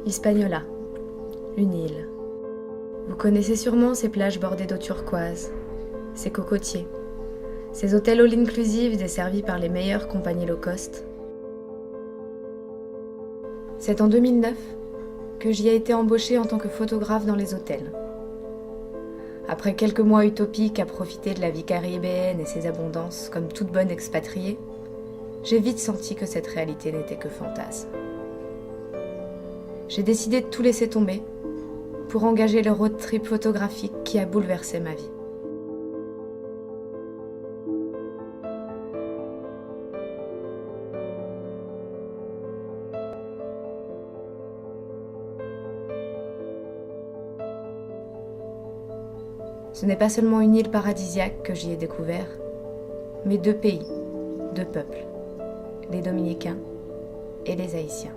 Hispaniola, une île. Vous connaissez sûrement ces plages bordées d'eau turquoise, ces cocotiers, ces hôtels all-inclusive desservis par les meilleures compagnies low cost. C'est en 2009 que j'y ai été embauchée en tant que photographe dans les hôtels. Après quelques mois utopiques à profiter de la vie caribéenne et ses abondances comme toute bonne expatriée, j'ai vite senti que cette réalité n'était que fantasme. J'ai décidé de tout laisser tomber pour engager le road trip photographique qui a bouleversé ma vie. Ce n'est pas seulement une île paradisiaque que j'y ai découvert, mais deux pays, deux peuples, les Dominicains et les Haïtiens.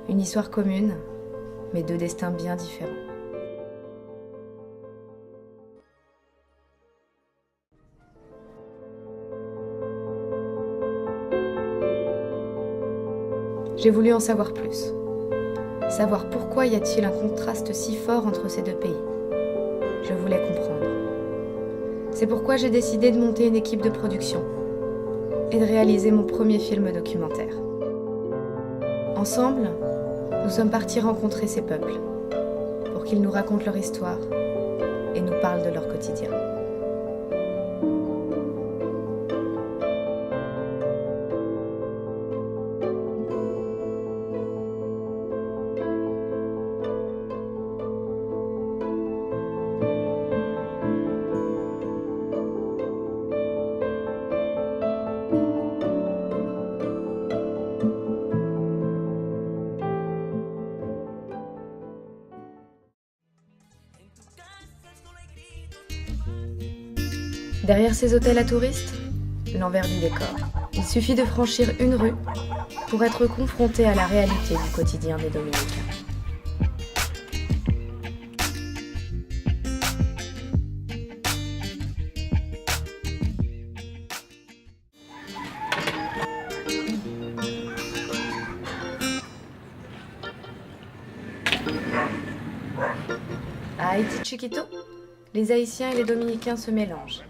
Une histoire commune, mais deux destins bien différents. J'ai voulu en savoir plus. Savoir pourquoi y a-t-il un contraste si fort entre ces deux pays. Je voulais comprendre. C'est pourquoi j'ai décidé de monter une équipe de production et de réaliser mon premier film documentaire. Ensemble, nous sommes partis rencontrer ces peuples pour qu'ils nous racontent leur histoire et nous parlent de leur quotidien. Derrière ces hôtels à touristes, l'envers du décor. Il suffit de franchir une rue pour être confronté à la réalité du quotidien des Dominicains. À Haïti Chiquito, les Haïtiens et les Dominicains se mélangent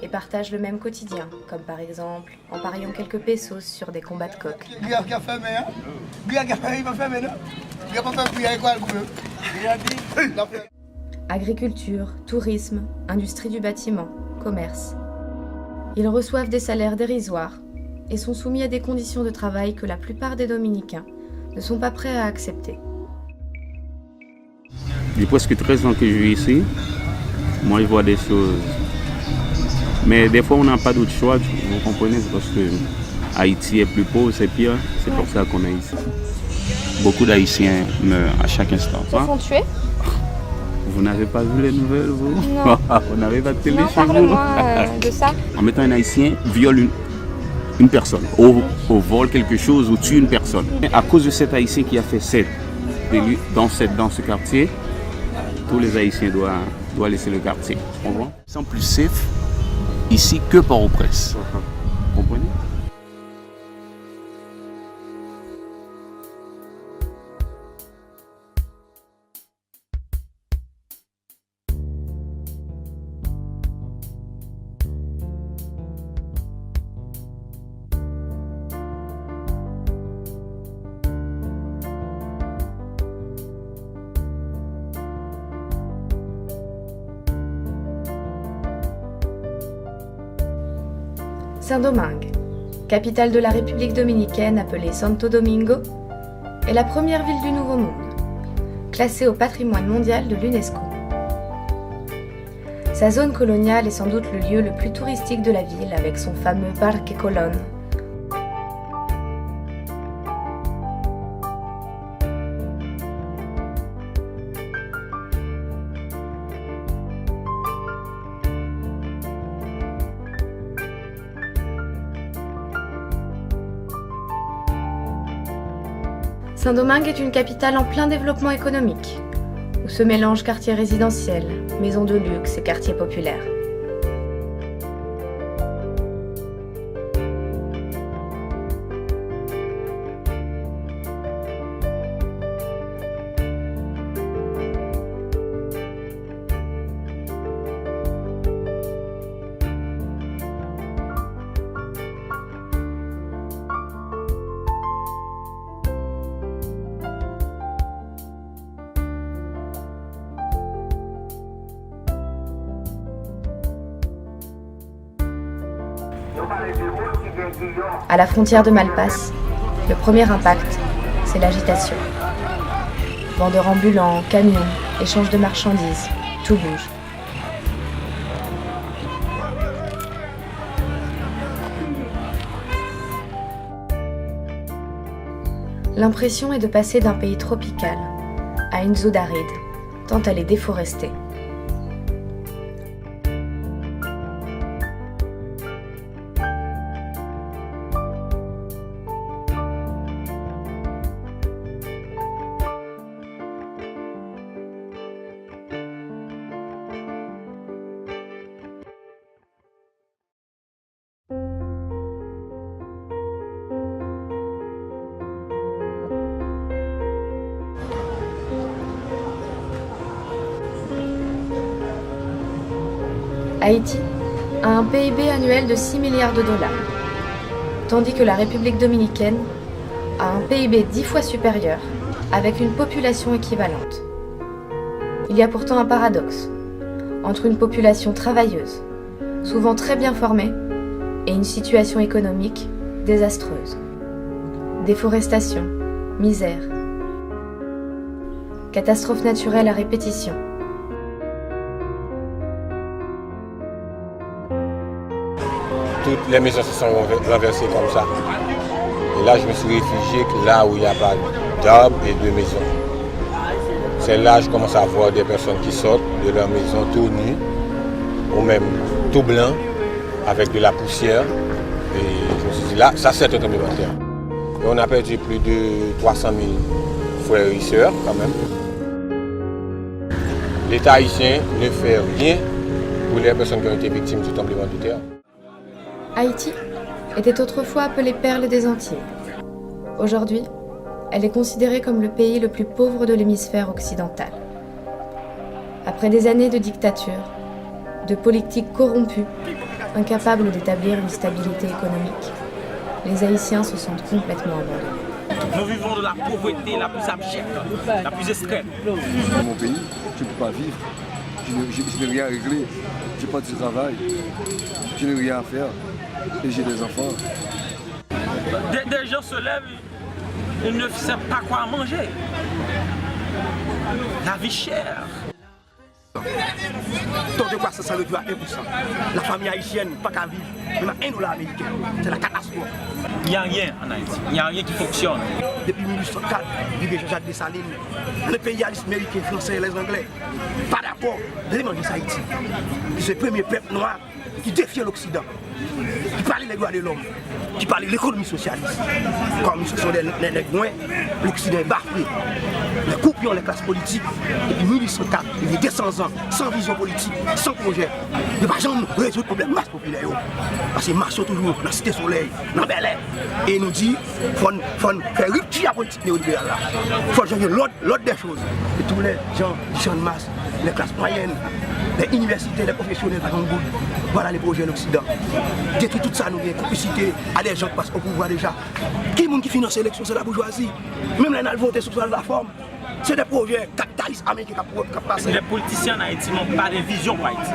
et partagent le même quotidien, comme par exemple en pariant quelques pesos sur des combats de coqs. Agriculture, tourisme, industrie du bâtiment, commerce. Ils reçoivent des salaires dérisoires et sont soumis à des conditions de travail que la plupart des Dominicains ne sont pas prêts à accepter. J'ai presque 13 ans que je vis ici. Moi, je vois des choses. Mais des fois, on n'a pas d'autre choix, vous comprenez, parce que Haïti est plus pauvre, c'est pire. C'est pour ça qu'on est ici. Beaucoup d'Haïtiens meurent à chaque instant. Se font tuer? Vous n'avez pas vu les nouvelles, vous? Non. Vous n'avez pas de télé Non, chez vous? parle-moi de ça. En mettant un Haïtien viole une personne, ou vole quelque chose, ou tue une personne. À cause de cet Haïtien qui a fait cette délit dans ce quartier, tous les Haïtiens doivent laisser le quartier. Tu comprends? Ils sont plus safe ici que Port-au-Prince. Vous comprenez? Saint-Domingue, capitale de la République dominicaine appelée Santo Domingo, est la première ville du Nouveau Monde, classée au patrimoine mondial de l'UNESCO. Sa zone coloniale est sans doute le lieu le plus touristique de la ville avec son fameux Parque Colón. Saint-Domingue est une capitale en plein développement économique, où se mélangent quartiers résidentiels, maisons de luxe et quartiers populaires. À la frontière de Malpasse, le premier impact, c'est l'agitation. Vendeurs ambulants, camions, échange de marchandises, tout bouge. L'impression est de passer d'un pays tropical à une zone aride, tant elle est déforestée. Haïti a un PIB annuel de 6 milliards de dollars, tandis que la République dominicaine a un PIB 10 fois supérieur, avec une population équivalente. Il y a pourtant un paradoxe entre une population travailleuse, souvent très bien formée, et une situation économique désastreuse. Déforestation, misère, catastrophes naturelles à répétition. Toutes les maisons se sont renversées comme ça. Et là, je me suis réfugié là où il n'y a pas d'arbres et de maisons. C'est là que je commence à voir des personnes qui sortent de leur maison tout nues, ou même tout blanc, avec de la poussière. Et je me suis dit, là, ça c'est un tremblement de terre. Et on a perdu plus de 300 000 frères et sœurs quand même. L'État haïtien ne fait rien pour les personnes qui ont été victimes du tremblement de terre. Haïti était autrefois appelée perle des Antilles. Aujourd'hui, elle est considérée comme le pays le plus pauvre de l'hémisphère occidental. Après des années de dictature, de politiques corrompues, incapables d'établir une stabilité économique, les Haïtiens se sentent complètement abandonnés. Nous vivons de la pauvreté la plus abjecte, la plus extrême. Dans mon pays, je ne peux pas vivre. Je n'ai rien à régler. Je n'ai pas de travail. Je n'ai rien à faire. Et j'ai des enfants. Des gens se lèvent, ils ne savent pas quoi manger. La vie chère. Taux de croissance réduit à 1%. La famille haïtienne n'a pas qu'à vivre. Il y a $1 américain. C'est la catastrophe. Il n'y a rien en Haïti. Il n'y a rien qui fonctionne. Depuis 1804, vive Jean-Jacques Dessalines, les impérialistes américains, français et les Anglais, pas d'accord de demander ça Haïti. C'est le premier peuple noir qui défiait l'Occident, qui parlait des droits de l'homme, qui parlait de l'économie socialiste. Comme ce sont des nègres, l'Occident est bafoué. Les coupions, les classes politiques, depuis 1804, il y a 200 ans, sans vision politique, sans projet. Il n'y a pas jamais résoudre le problème masse populaire. Parce que marchons toujours dans la Cité Soleil, dans Bel Air. Et il nous dit qu'il faut faire rupture à la politique néolibérale. Il faut changer l'autre des choses. Et tous les gens de masse, les classes moyennes, les universités, les professionnels, voilà les projets de l'Occident. Détruire tout ça, nous avons complicité à des gens qui passent au pouvoir déjà. Qui est le monde qui finance l'élection, c'est la bourgeoisie. Même les gens qui votent sur la forme. C'est des projets capitalistes américains qui passent. Les politiciens en Haïti n'ont pas de vision pour Haïti.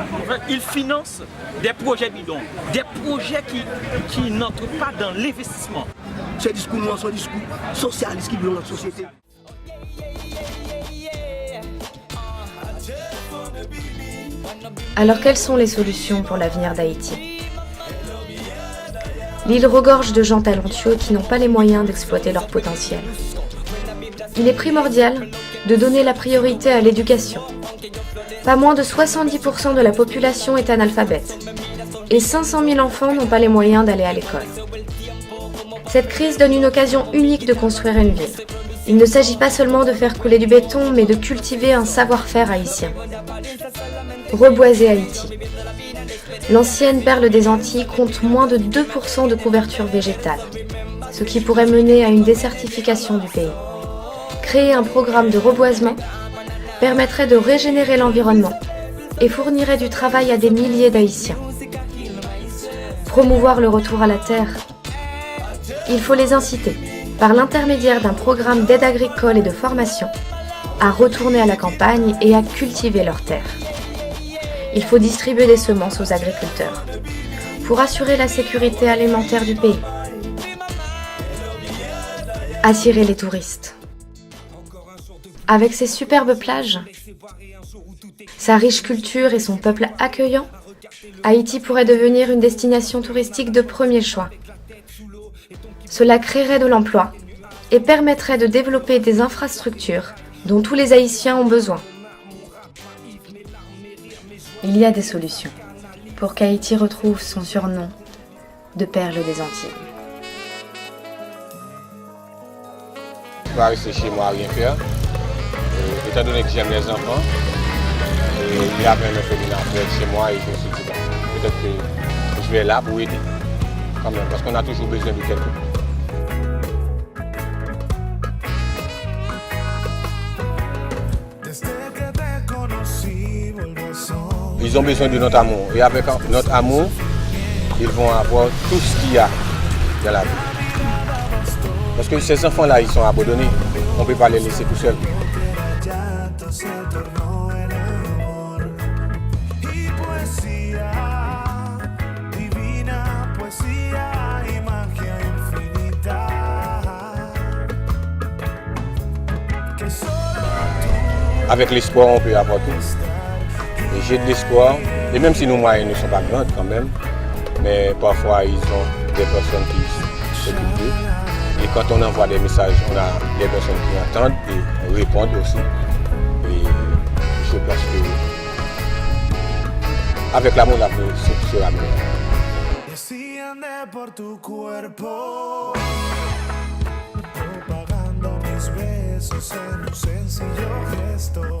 Ils financent des projets bidons, des projets qui n'entrent pas dans l'investissement. Ce discours noir, ce discours socialiste qui veut notre société. Alors quelles sont les solutions pour l'avenir d'Haïti ? L'île regorge de gens talentueux qui n'ont pas les moyens d'exploiter leur potentiel. Il est primordial de donner la priorité à l'éducation. Pas moins de 70% de la population est analphabète et 500 000 enfants n'ont pas les moyens d'aller à l'école. Cette crise donne une occasion unique de construire une ville. Il ne s'agit pas seulement de faire couler du béton, mais de cultiver un savoir-faire haïtien. Reboiser Haïti. L'ancienne perle des Antilles compte moins de 2% de couverture végétale, ce qui pourrait mener à une désertification du pays. Créer un programme de reboisement permettrait de régénérer l'environnement et fournirait du travail à des milliers d'Haïtiens. Promouvoir le retour à la terre. Il faut les inciter, par l'intermédiaire d'un programme d'aide agricole et de formation, à retourner à la campagne et à cultiver leurs terres. Il faut distribuer des semences aux agriculteurs. pour assurer la sécurité alimentaire du pays. Attirer les touristes. Avec ses superbes plages, sa riche culture et son peuple accueillant, Haïti pourrait devenir une destination touristique de premier choix. Cela créerait de l'emploi et permettrait de développer des infrastructures dont tous les Haïtiens ont besoin. Il y a des solutions pour qu'Haïti retrouve son surnom de perle des Antilles. Je ne vais pas rester chez moi à rien faire. Étant donné que j'aime les enfants, il y avait un féminin chez moi et je me suis dit, peut-être que je vais là pour aider, quand même, parce qu'on a toujours besoin de quelqu'un. Ils ont besoin de notre amour. Et avec notre amour, ils vont avoir tout ce qu'il y a dans la vie. Parce que ces enfants-là, ils sont abandonnés. On ne peut pas les laisser tout seuls. Avec l'espoir, on peut avoir tout. Et j'ai de l'espoir. Et même si nos moyens ne sont pas grands quand même, mais parfois ils ont des personnes qui s'occupent d'eux. Et quand on envoie des messages, on a des personnes qui entendent et répondent aussi. Et je pense que avec l'amour, l'avenir sera meilleur. Besos en un sencillo gesto.